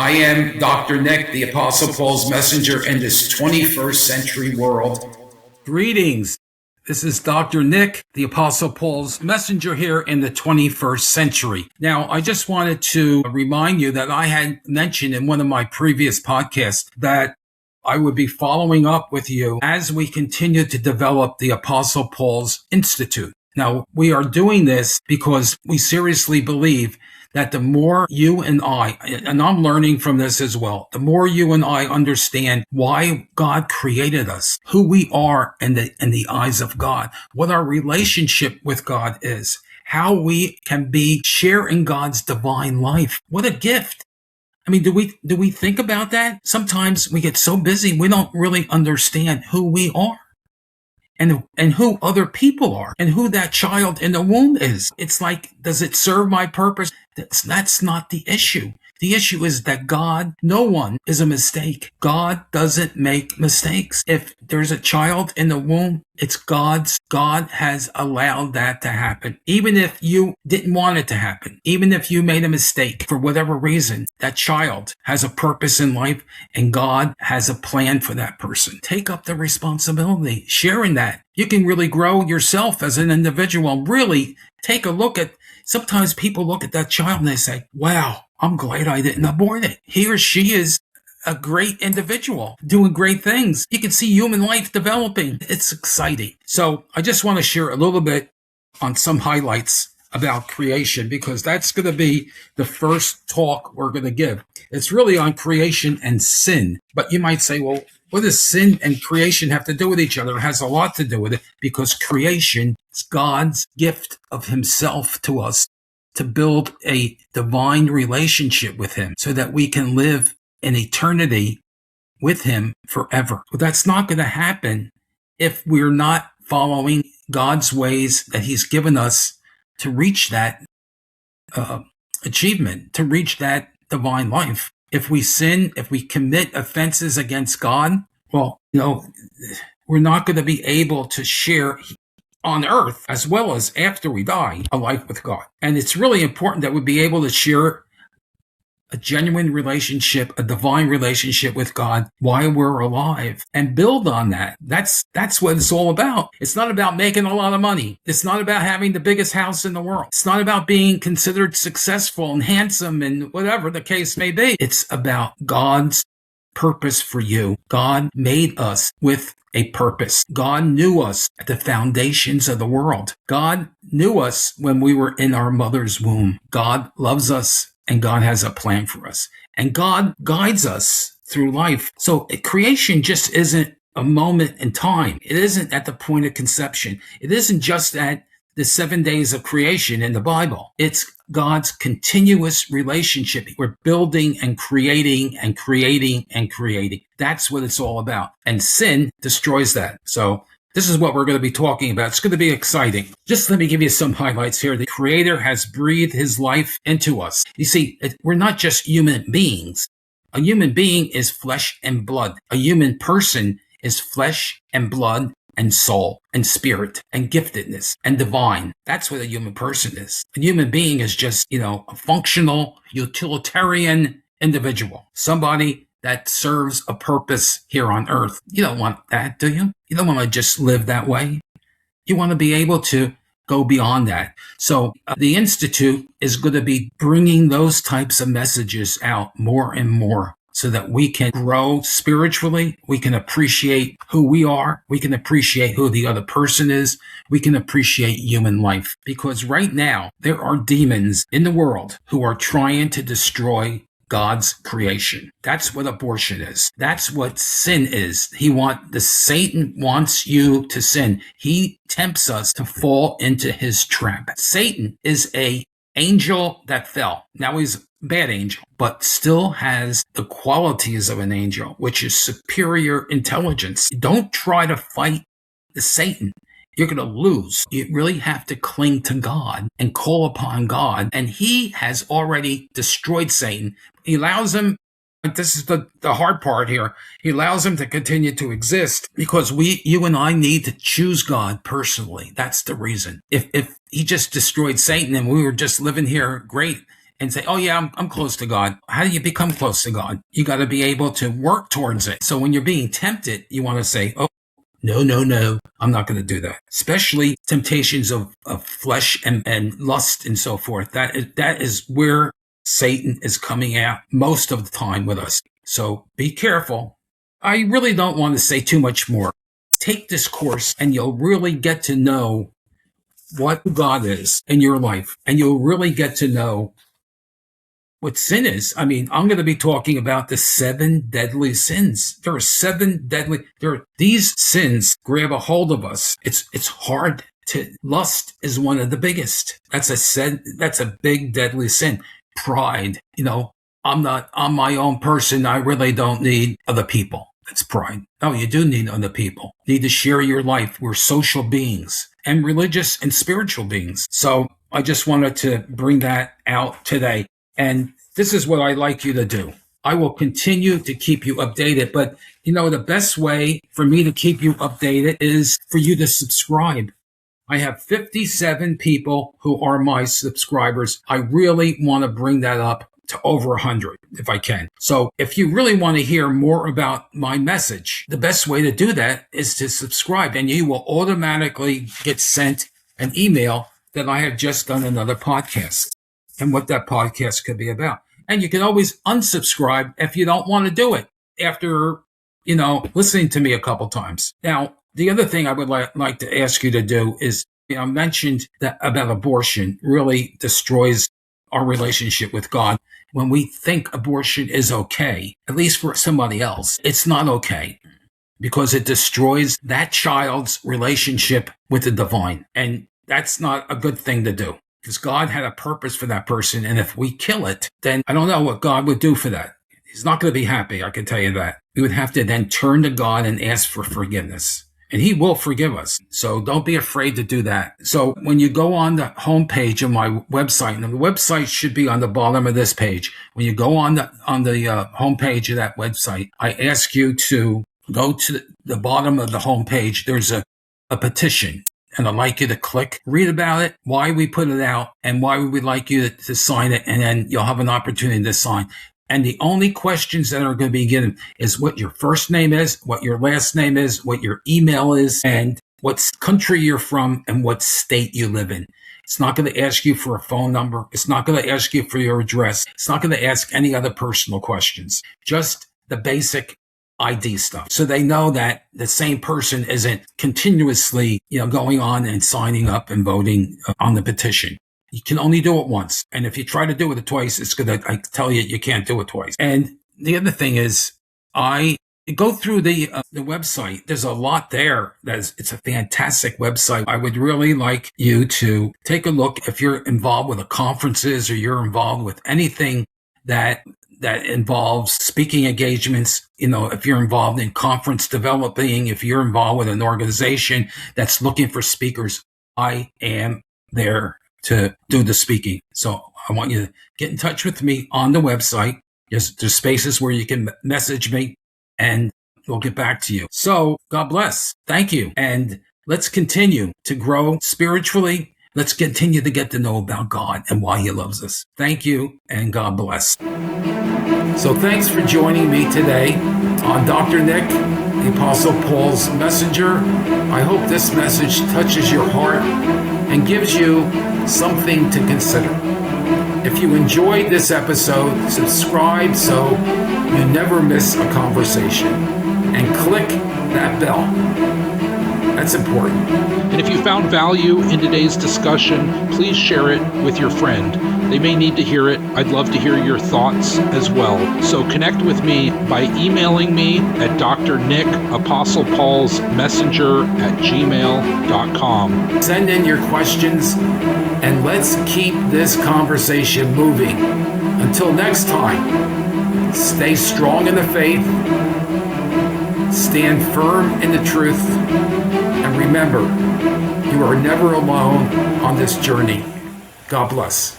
I am Dr. Nick, the Apostle Paul's messenger in this 21st century world. Greetings. This is Dr. Nick, the Apostle Paul's messenger here in the 21st century. Now, I just wanted to remind you that I had mentioned in one of my previous podcasts that I would be following up with you as we continue to develop the Apostle Paul's Institute. Now, we are doing this because we seriously believe that the more you and I, and I'm learning from this as well, the more you and I understand why God created us, who we are in the eyes of God, what our relationship with God is, how we can be sharing God's divine life. What a gift. I mean, do we think about that? Sometimes we get so busy, we don't really understand who we are. And who other people are and who that child in the womb is. It's like, does it serve my purpose? That's not the issue. The issue is that God, no one is a mistake. God doesn't make mistakes. If there's a child in the womb, it's God's. God has allowed that to happen. Even if you didn't want it to happen, even if you made a mistake for whatever reason, that child has a purpose in life and God has a plan for that person. Take up the responsibility, sharing that. You can really grow yourself as an individual. Really take a look at, sometimes people look at that child and they say, wow, I'm glad I didn't abort it. He or she is a great individual doing great things. You can see human life developing. It's exciting. So I just want to share a little bit on some highlights about creation, because that's going to be the first talk we're going to give. It's really on creation and sin. But you might say, well, what does sin and creation have to do with each other? It has a lot to do with it, because creation is God's gift of himself to us to build a divine relationship with him so that we can live in eternity with him forever. But that's not going to happen if we're not following God's ways that he's given us to reach that achievement, to reach that divine life. If we sin, if we commit offenses against God, well, we're not going to be able to share on earth, as well as after we die, a life with God. And it's really important that we be able to share a genuine relationship, a divine relationship with God while we're alive, and build on that. That's what it's all about. It's not about making a lot of money. It's not about having the biggest house in the world. It's not about being considered successful and handsome and whatever the case may be. It's about God's purpose for you. God made us with a purpose. God knew us at the foundations of the world. God knew us when we were in our mother's womb. God loves us and God has a plan for us. And God guides us through life. So creation just isn't a moment in time. It isn't at the point of conception. It isn't just at the 7 days of creation in the Bible. It's God's continuous relationship. We're building and creating and creating and creating. That's what it's all about. And sin destroys that. So this is what we're going to be talking about. It's going to be exciting. Just let me give you some highlights here. The Creator has breathed his life into us. You see, we're not just human beings. A human being is flesh and blood. A human person is flesh and blood and soul and spirit and giftedness and divine. That's what a human person is. A human being is just, a functional, utilitarian individual. Somebody that serves a purpose here on earth. You don't want that, do you? You don't want to just live that way. You want to be able to go beyond that. So the Institute is going to be bringing those types of messages out more and more, so that we can grow spiritually, we can appreciate who we are, we can appreciate who the other person is, we can appreciate human life. Because right now, there are demons in the world who are trying to destroy God's creation. That's what abortion is. That's what sin is. Satan wants you to sin. He tempts us to fall into his trap. Satan is an angel that fell. Now he's a bad angel, but still has the qualities of an angel, which is superior intelligence. Don't try to fight Satan. You're going to lose. You really have to cling to God and call upon God. And he has already destroyed Satan. He allows him, this is the hard part here, he allows him to continue to exist because you and I need to choose God personally. That's the reason. If he just destroyed Satan and we were just living here great and say, oh yeah, I'm close to God. How do you become close to God? You got to be able to work towards it. So when you're being tempted, you want to say, oh, no, I'm not going to do that. Especially temptations of flesh and lust and so forth. That is where Satan is coming out most of the time with us. So be careful. I really don't want to say too much more. Take this course and you'll really get to know what God is in your life. And you'll really get to know what sin is. I mean, I'm going to be talking about the 7 deadly sins. There are 7 deadly. These sins grab a hold of us. It's hard to. Lust is one of the biggest. That's a big deadly sin. Pride. I'm my own person. I really don't need other people. That's pride. No, you do need other people. You need to share your life. We're social beings and religious and spiritual beings. So I just wanted to bring that out today. And this is what I'd like you to do. I will continue to keep you updated, but the best way for me to keep you updated is for you to subscribe. I have 57 people who are my subscribers. I really want to bring that up to over 100 if I can. So if you really want to hear more about my message, the best way to do that is to subscribe, and you will automatically get sent an email that I have just done another podcast and what that podcast could be about. And you can always unsubscribe if you don't want to do it after, listening to me a couple times. Now, the other thing I would like to ask you to do is, I mentioned that about abortion really destroys our relationship with God. When we think abortion is okay, at least for somebody else, it's not okay because it destroys that child's relationship with the divine. And that's not a good thing to do because God had a purpose for that person. And if we kill it, then I don't know what God would do for that. He's not going to be happy, I can tell you that. We would have to then turn to God and ask for forgiveness. And he will forgive us. So don't be afraid to do that. So when you go on the homepage of my website, and the website should be on the bottom of this page. When you go on the homepage of that website, I ask you to go to the bottom of the homepage. There's a petition. And I'd like you to read about it, why we put it out, and why we would like you to sign it. And then you'll have an opportunity to sign. And the only questions that are going to be given is what your first name is, what your last name is, what your email is, and what country you're from and what state you live in. It's not going to ask you for a phone number. It's not going to ask you for your address. It's not going to ask any other personal questions, just the basic ID stuff. So they know that the same person isn't continuously, going on and signing up and voting on the petition. You can only do it once. And if you try to do it twice, it's going to, I tell you, you can't do it twice. And the other thing is, I go through the website. There's a lot there. It's a fantastic website. I would really like you to take a look if you're involved with the conferences or you're involved with anything that involves speaking engagements, if you're involved in conference developing, if you're involved with an organization that's looking for speakers, I am there to do the speaking. So I want you to get in touch with me on the website. There's spaces where you can message me and we'll get back to you. So God bless. Thank you. And let's continue to grow spiritually. Let's continue to get to know about God and why he loves us. Thank you and God bless. So thanks for joining me today on Dr. Nick, the Apostle Paul's messenger. I hope this message touches your heart and gives you something to consider. If you enjoyed this episode, subscribe so you never miss a conversation and click that bell. That's important. And if you found value in today's discussion, please share it with your friend. They may need to hear it. I'd love to hear your thoughts as well. So connect with me by emailing me at drnick@apostlespaulsmessenger@gmail.com. Send in your questions and let's keep this conversation moving. Until next time, stay strong in the faith, stand firm in the truth, and remember, you are never alone on this journey. God bless.